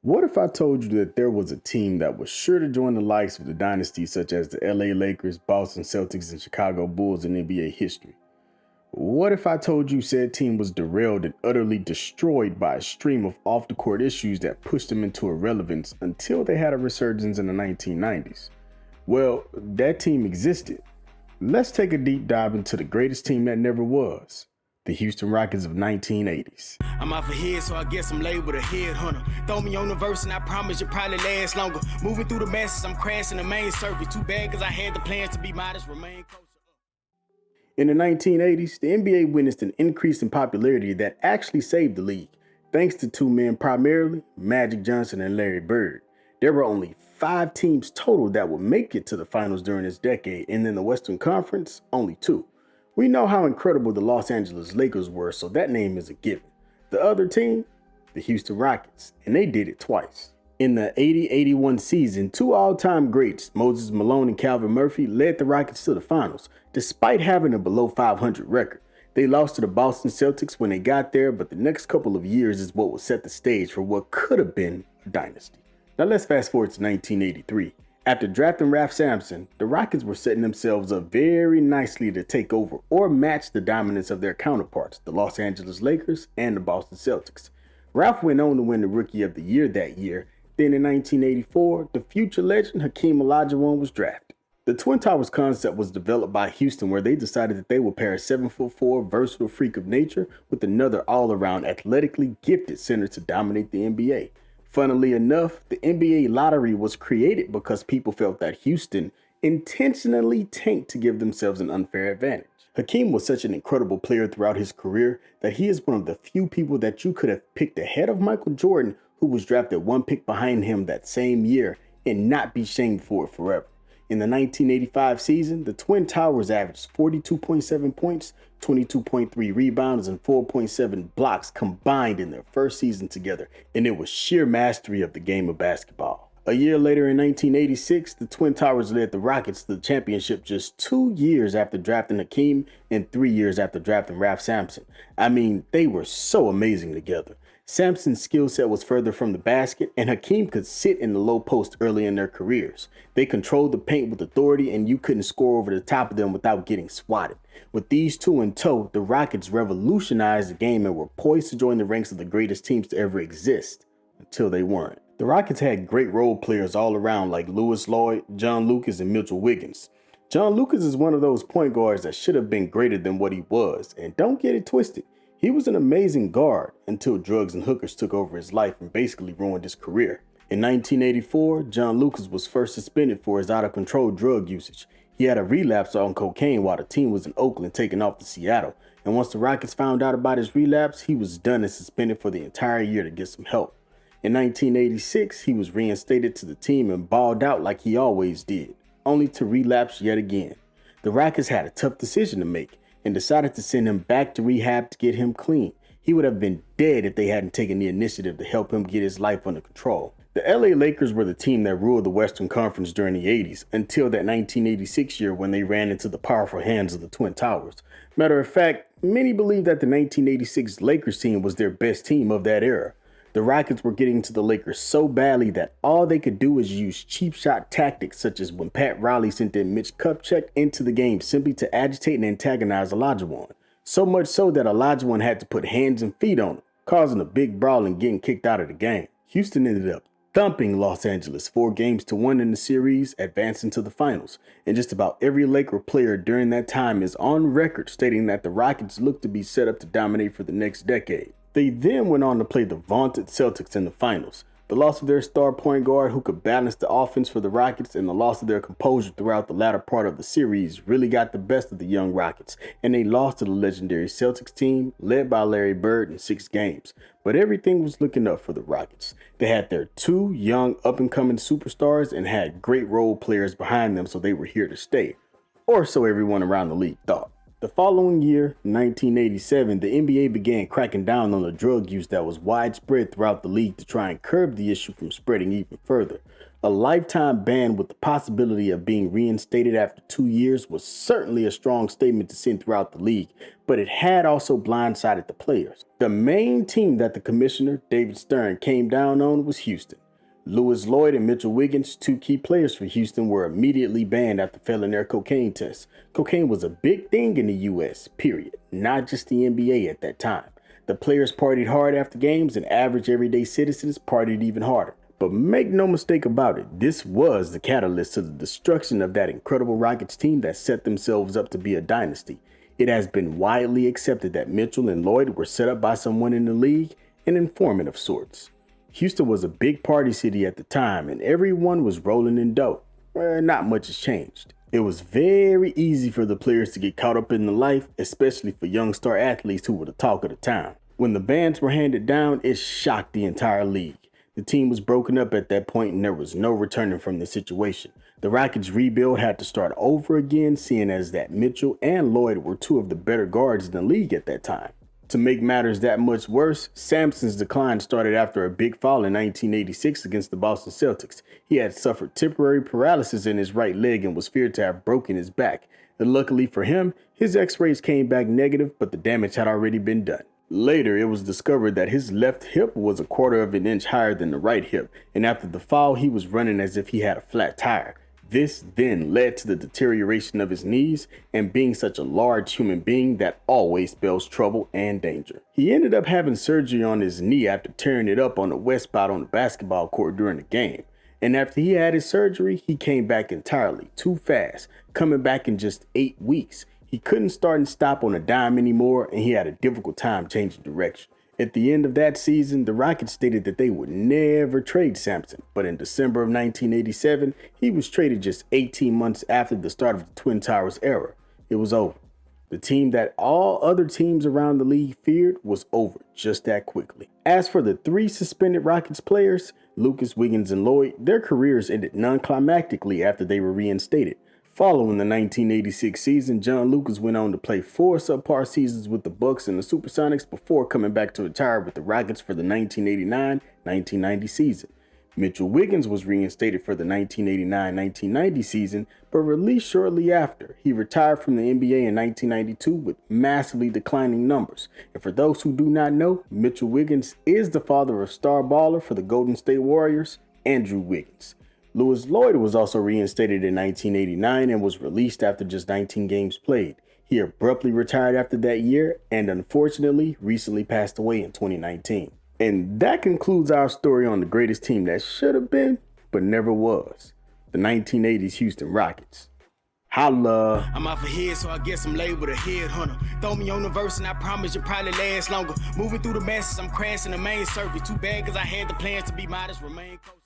What if I told you that there was a team that was sure to join the likes of the dynasties such as the LA Lakers, Boston Celtics, and Chicago Bulls in NBA history? What if I told you said team was derailed and utterly destroyed by a stream of off the court issues that pushed them into irrelevance until they had a resurgence in the 1990s? Well, that team existed. Let's take a deep dive into the greatest team that never was, the Houston Rockets of 1980s. I'm off ahead, so I guess I'm labeled a head hunter. Throw me on the verse and I promise you'll probably last longer. Moving through the masses, I'm crashing the main circuit. Too bad cause I had the plans to be modest, remain closer. In the 1980s, the NBA witnessed an increase in popularity that actually saved the league, thanks to two men primarily, Magic Johnson and Larry Bird. There were only 5 teams total that would make it to the finals during this decade, and in the Western Conference, only 2. We know how incredible the Los Angeles Lakers were, so that name is a given. The other team, the Houston Rockets, and they did it twice. In the 80-81 season, 2 all-time greats, Moses Malone and Calvin Murphy, led the Rockets to the finals, despite having a below 500 record. They lost to the Boston Celtics when they got there, but the next couple of years is what would set the stage for what could have been a dynasty. Now let's fast forward to 1983. After drafting Sampson, the Rockets were setting themselves up very nicely to take over or match the dominance of their counterparts, the Los Angeles Lakers and the Boston Celtics. Ralph went on to win the Rookie of the Year that year. Then in 1984, the future legend Hakeem Olajuwon was drafted. The Twin Towers concept was developed by Houston, where they decided that they would pair a 7'4" versatile freak of nature with another all-around athletically gifted center to dominate the NBA. Funnily enough, the NBA lottery was created because people felt that Houston intentionally tanked to give themselves an unfair advantage. Hakeem was such an incredible player throughout his career that he is one of the few people that you could have picked ahead of Michael Jordan, who was drafted 1 pick behind him that same year, and not be shamed for it forever. In the 1985 season, the Twin Towers averaged 42.7 points, 22.3 rebounds, and 4.7 blocks combined in their first season together, and it was sheer mastery of the game of basketball. A year later in 1986, the Twin Towers led the Rockets to the championship just 2 years after drafting Hakeem and 3 years after drafting Sampson. I mean, they were so amazing together. Sampson's skill set was further from the basket, and Hakeem could sit in the low post early in their careers. They controlled the paint with authority, and you couldn't score over the top of them without getting swatted. With these two in tow, the Rockets revolutionized the game and were poised to join the ranks of the greatest teams to ever exist, until they weren't. The Rockets had great role players all around like Lewis Lloyd, John Lucas, and Mitchell Wiggins. John Lucas is one of those point guards that should have been greater than what he was, and don't get it twisted. He was an amazing guard until drugs and hookers took over his life and basically ruined his career. In 1984, John Lucas was first suspended for his out-of-control drug usage. He had a relapse on cocaine while the team was in Oakland taking off to Seattle, and once the Rockets found out about his relapse, he was done and suspended for the entire year to get some help. In 1986, he was reinstated to the team and balled out like he always did, only to relapse yet again. The Rockets had a tough decision to make and decided to send him back to rehab to get him clean. He would have been dead if they hadn't taken the initiative to help him get his life under control. The LA Lakers were the team that ruled the Western Conference during the 80s until that 1986 year when they ran into the powerful hands of the Twin Towers. Matter of fact, many believe that the 1986 Lakers team was their best team of that era. The Rockets were getting to the Lakers so badly that all they could do was use cheap shot tactics, such as when Pat Riley sent in Mitch Kupchak into the game simply to agitate and antagonize Olajuwon. So much so that Olajuwon had to put hands and feet on him, causing a big brawl and getting kicked out of the game. Houston ended up thumping Los Angeles 4-1 in the series, advancing to the finals. And just about every Laker player during that time is on record stating that the Rockets looked to be set up to dominate for the next decade. They then went on to play the vaunted Celtics in the finals. The loss of their star point guard who could balance the offense for the Rockets and the loss of their composure throughout the latter part of the series really got the best of the young Rockets, and they lost to the legendary Celtics team led by Larry Bird in 6 games. But everything was looking up for the Rockets. They had their 2 young up-and-coming superstars and had great role players behind them, so they were here to stay. Or so everyone around the league thought. The following year, 1987, the NBA began cracking down on the drug use that was widespread throughout the league to try and curb the issue from spreading even further. A lifetime ban with the possibility of being reinstated after 2 years was certainly a strong statement to send throughout the league, but it had also blindsided the players. The main team that the commissioner, David Stern, came down on was Houston. Lewis Lloyd and Mitchell Wiggins, two key players for Houston, were immediately banned after failing their cocaine tests. Cocaine was a big thing in the US, period, not just the NBA at that time. The players partied hard after games, and average everyday citizens partied even harder. But make no mistake about it, this was the catalyst to the destruction of that incredible Rockets team that set themselves up to be a dynasty. It has been widely accepted that Mitchell and Lloyd were set up by someone in the league, an informant of sorts. Houston was a big party city at the time, and everyone was rolling in dough. Not much has changed. It was very easy for the players to get caught up in the life, especially for young star athletes who were the talk of the town. When the bans were handed down, it shocked the entire league. The team was broken up at that point, and there was no returning from the situation. The Rockets' rebuild had to start over again, seeing as that Mitchell and Lloyd were two of the better guards in the league at that time. To make matters that much worse, Sampson's decline started after a big fall in 1986 against the Boston Celtics. He had suffered temporary paralysis in his right leg and was feared to have broken his back. And luckily for him, his x-rays came back negative, but the damage had already been done. Later, it was discovered that his left hip was a quarter of an inch higher than the right hip, and after the fall, he was running as if he had a flat tire. This then led to the deterioration of his knees, and being such a large human being, that always spells trouble and danger. He ended up having surgery on his knee after tearing it up on the west spot on the basketball court during the game. And after he had his surgery, he came back entirely too fast, coming back in just 8 weeks. He couldn't start and stop on a dime anymore, and he had a difficult time changing direction. At the end of that season, the Rockets stated that they would never trade Sampson, but in December of 1987, he was traded just 18 months after the start of the Twin Towers era. It was over. The team that all other teams around the league feared was over just that quickly. As for the 3 suspended Rockets players, Lucas, Wiggins, and Lloyd, their careers ended non-climactically after they were reinstated. Following the 1986 season, John Lucas went on to play 4 subpar seasons with the Bucks and the Supersonics before coming back to retire with the Rockets for the 1989-1990 season. Mitchell Wiggins was reinstated for the 1989-1990 season, but released shortly after. He retired from the NBA in 1992 with massively declining numbers. And for those who do not know, Mitchell Wiggins is the father of star baller for the Golden State Warriors, Andrew Wiggins. Lewis Lloyd was also reinstated in 1989 and was released after just 19 games played. He abruptly retired after that year and unfortunately recently passed away in 2019. And that concludes our story on the greatest team that should have been, but never was. The 1980s Houston Rockets. Holla. I'm off ahead, so I guess I'm labeled a headhunter. Throw me on the verse and I promise you'll probably last longer. Moving through the masses, I'm crashing the main circuit. Too bad cause I had the plans to be modest, remain close.